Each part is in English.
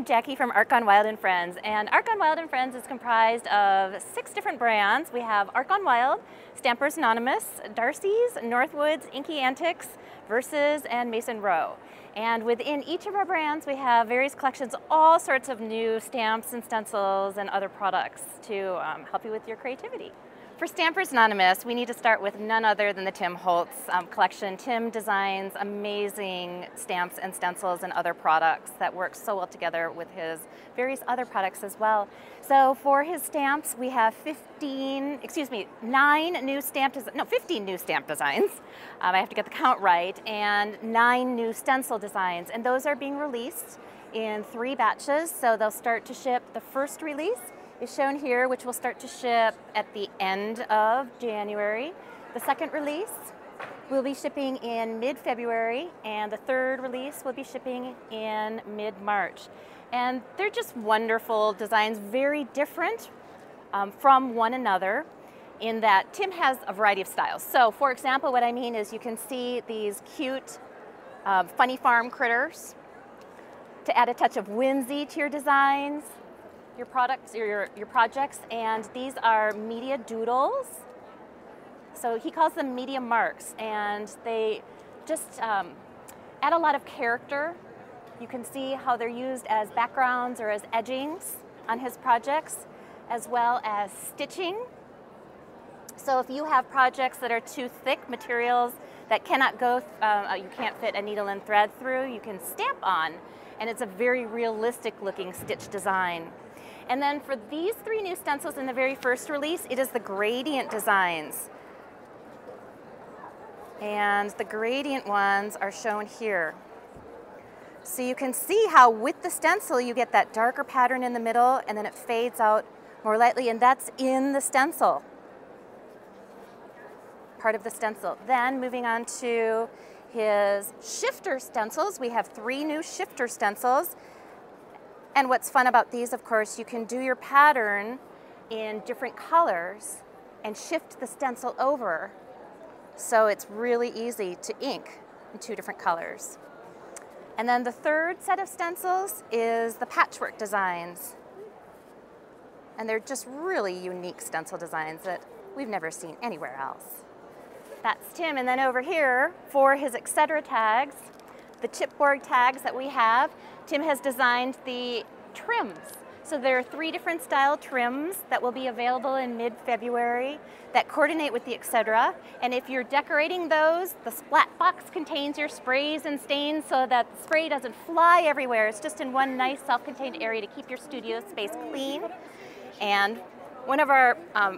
Jackie from Art Gone Wild and Friends, and Art Gone Wild and Friends is comprised of 6 different brands. We have Art Gone Wild, Stampers Anonymous, Darcies, Northwoods, Inky Antics, Versus, and Mason Rowe. And within each of our brands, we have various collections, all sorts of new stamps and stencils and other products to help you with your creativity. For Stampers Anonymous, we need to start with none other than the Tim Holtz collection. Tim designs amazing stamps and stencils and other products that work so well together with his various other products as well. So for his stamps, we have 15 new stamp designs. I have to get the count right, and 9 new stencil designs. And those are being released in 3 batches. So they'll start to ship. The first release is shown here, which will start to ship at the end of January. The second release will be shipping in mid-February, and the third release will be shipping in mid-March. And they're just wonderful designs, very different from one another in that Tim has a variety of styles. So for example, what I mean is you can see these cute funny farm critters to add a touch of whimsy to your designs, your products, your projects, and these are media doodles. So he calls them media marks, and they just add a lot of character. You can see how they're used as backgrounds or as edgings on his projects, as well as stitching. So if you have projects that are too thick, materials that cannot go, you can't fit a needle and thread through, you can stamp on, and it's a very realistic looking stitch design. And then for these 3 new stencils in the very first release, it is the gradient designs. And the gradient ones are shown here. So you can see how with the stencil you get that darker pattern in the middle, and then it fades out more lightly, and that's in the stencil, part of the stencil. Then moving on to his shifter stencils, we have 3 new shifter stencils. And what's fun about these, of course, you can do your pattern in different colors and shift the stencil over. So it's really easy to ink in 2 different colors. And then the third set of stencils is the patchwork designs. And they're just really unique stencil designs that we've never seen anywhere else. That's Tim. And then over here, for his etc. tags, the chipboard tags that we have, Tim has designed the trims. So there are 3 different style trims that will be available in mid-February that coordinate with the etc. And if you're decorating those, the splat box contains your sprays and stains so that the spray doesn't fly everywhere. It's just in one nice self-contained area to keep your studio space clean. And one of our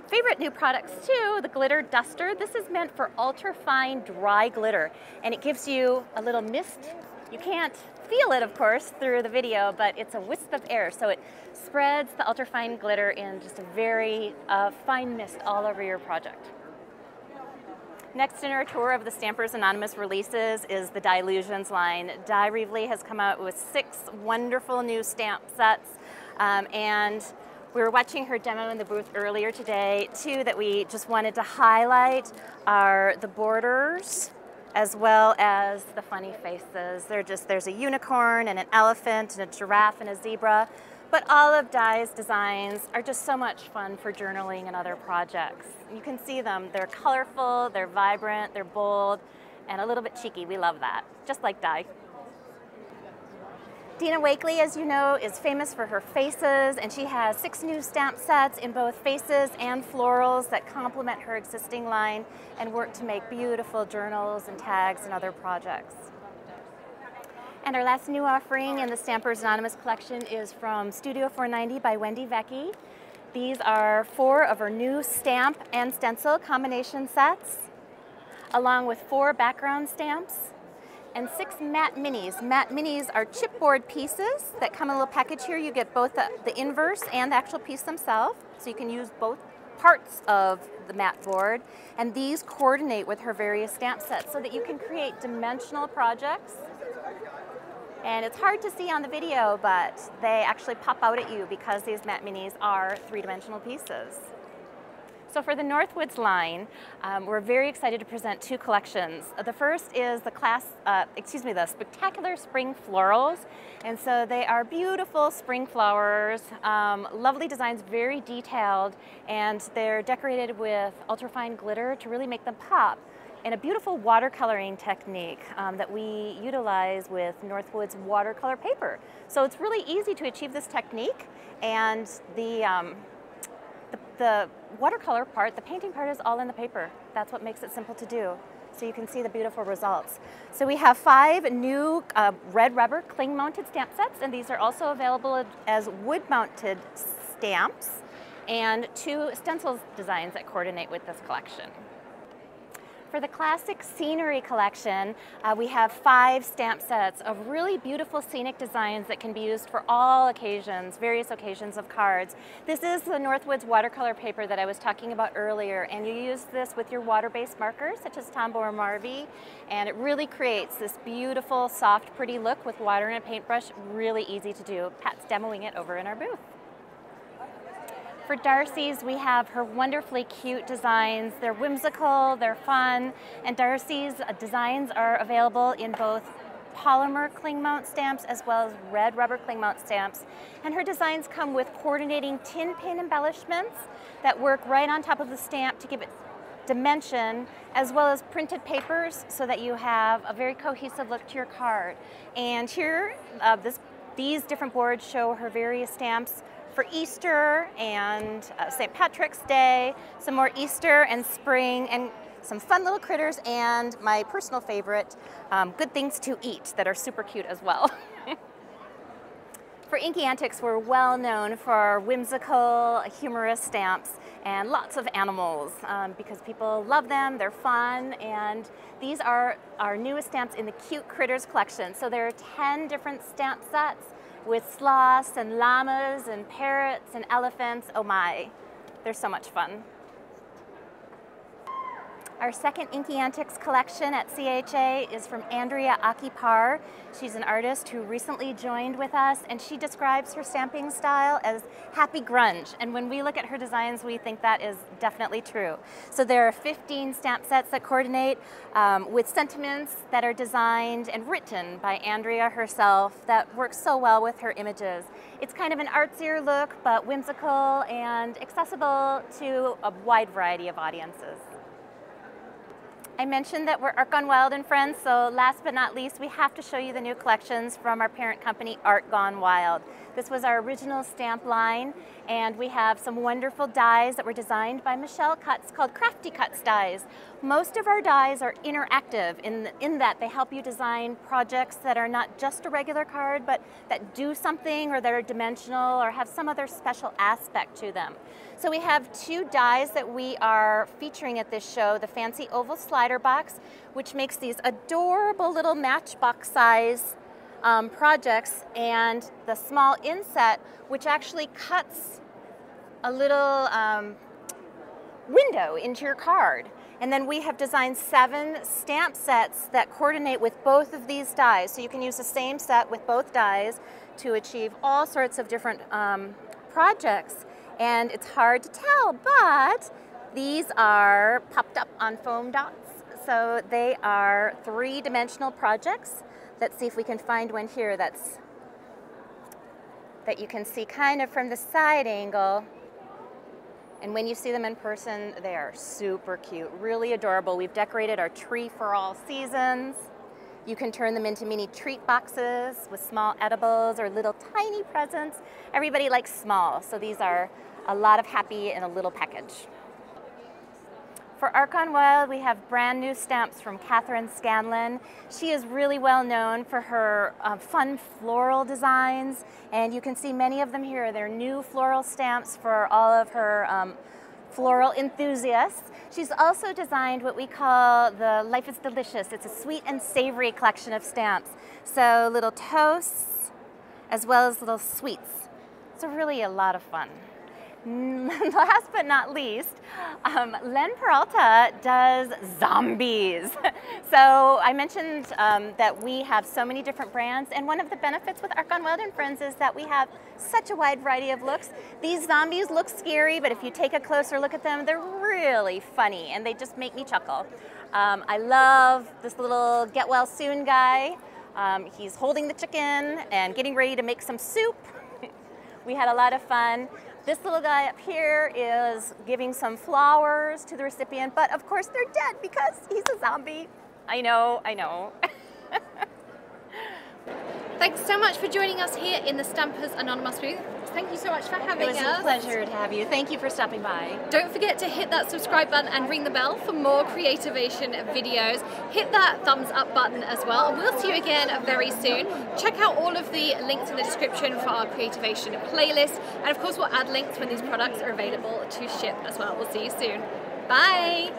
favorite new products too, the glitter duster. This is meant for ultra fine dry glitter, and it gives you a little mist. You can't feel it, of course, through the video, but it's a wisp of air, so it spreads the ultra fine glitter in just a very fine mist all over your project. Next in our tour of the Stampers Anonymous releases is the Dilutions line. Dyan Reavely has come out with 6 wonderful new stamp sets, and we were watching her demo in the booth earlier today, too, that we just wanted to highlight are the borders as well as the funny faces. There's a unicorn and an elephant and a giraffe and a zebra, but all of Dyan's designs are just so much fun for journaling and other projects. You can see them. They're colorful, they're vibrant, they're bold, and a little bit cheeky. We love that, just like Dyan. Deena Wakely, as you know, is famous for her faces, and she has 6 new stamp sets in both faces and florals that complement her existing line and work to make beautiful journals and tags and other projects. And our last new offering in the Stampers Anonymous collection is from Studio 490 by Wendy Vecchi. These are 4 of her new stamp and stencil combination sets, along with 4 background stamps and 6 matte minis. Matte minis are chipboard pieces that come in a little package here. You get both the inverse and the actual piece themselves, so you can use both parts of the matte board. And these coordinate with her various stamp sets so that you can create dimensional projects. And it's hard to see on the video, but they actually pop out at you because these matte minis are 3-dimensional pieces. So for the Northwoods line, we're very excited to present two collections. The first is the the Spectacular Spring Florals. And so they are beautiful spring flowers, lovely designs, very detailed, and they're decorated with ultrafine glitter to really make them pop. And a beautiful watercoloring technique that we utilize with Northwoods watercolor paper. So it's really easy to achieve this technique, and the watercolor part, the painting part, is all in the paper. That's what makes it simple to do. So you can see the beautiful results. So we have 5 new red rubber cling-mounted stamp sets, and these are also available as wood-mounted stamps, and 2 stencil designs that coordinate with this collection. For the classic scenery collection, we have 5 stamp sets of really beautiful scenic designs that can be used for all occasions, various occasions of cards. This is the Northwoods watercolor paper that I was talking about earlier, and you use this with your water-based markers such as Tombow or Marvy, and it really creates this beautiful, soft, pretty look with water and a paintbrush. Really easy to do. Pat's demoing it over in our booth. For Darcies, we have her wonderfully cute designs. They're whimsical, they're fun, and Darcies designs are available in both polymer cling mount stamps as well as red rubber cling mount stamps. And her designs come with coordinating tin pin embellishments that work right on top of the stamp to give it dimension, as well as printed papers so that you have a very cohesive look to your card. And here, these different boards show her various stamps for Easter and St. Patrick's Day, some more Easter and spring, and some fun little critters, and my personal favorite, good things to eat that are super cute as well. For Inky Antics, we're well known for our whimsical, humorous stamps and lots of animals because people love them, they're fun, and these are our newest stamps in the Cute Critters collection. So there are 10 different stamp sets with sloths and llamas and parrots and elephants. Oh my, they're so much fun. Our second Inky Antics collection at CHA is from Andrea A Keeper. She's an artist who recently joined with us, and she describes her stamping style as happy grunge. And when we look at her designs, we think that is definitely true. So there are 15 stamp sets that coordinate with sentiments that are designed and written by Andrea herself that work so well with her images. It's kind of an artsier look, but whimsical and accessible to a wide variety of audiences. I mentioned that we're Art Gone Wild and Friends, so last but not least, we have to show you the new collections from our parent company, Art Gone Wild. This was our original stamp line, and we have some wonderful dies that were designed by Michelle Cutts called Crafty Cuts dies. Most of our dies are interactive in that they help you design projects that are not just a regular card, but that do something or that are dimensional or have some other special aspect to them. So we have 2 dies that we are featuring at this show, the Fancy Oval Slider Box, which makes these adorable little matchbox size projects, and the small inset, which actually cuts a little window into your card. And then we have designed 7 stamp sets that coordinate with both of these dies. So you can use the same set with both dies to achieve all sorts of different projects. And it's hard to tell, but these are popped up on foam dots. So they are 3-dimensional projects. Let's see if we can find one here that you can see kind of from the side angle. And when you see them in person, they are super cute, really adorable. We've decorated our tree for all seasons. You can turn them into mini treat boxes with small edibles or little tiny presents. Everybody likes small, so these are a lot of happy in a little package. For Art Gone Wild, we have brand new stamps from Katherine Scanlon. She is really well known for her fun floral designs, and you can see many of them here. They're new floral stamps for all of her floral enthusiasts. She's also designed what we call the Life is Delicious. It's a sweet and savory collection of stamps. So little toasts as well as little sweets. It's really a lot of fun. last but not least, Lynne Peralta does zombies. So I mentioned that we have so many different brands, and one of the benefits with Arc on Wild & Friends is that we have such a wide variety of looks. These zombies look scary, but if you take a closer look at them, they're really funny, and they just make me chuckle. I love this little get well soon guy. He's holding the chicken and getting ready to make some soup. We had a lot of fun. This little guy up here is giving some flowers to the recipient, but of course they're dead because he's a zombie. I know, I know. Thanks so much for joining us here in the Stampers Anonymous booth. Thank you so much for having us. It was a pleasure to have you. Thank you for stopping by. Don't forget to hit that subscribe button and ring the bell for more Creativation videos. Hit that thumbs up button as well. We'll see you again very soon. Check out all of the links in the description for our Creativation playlist. And of course, we'll add links when these products are available to ship as well. We'll see you soon. Bye.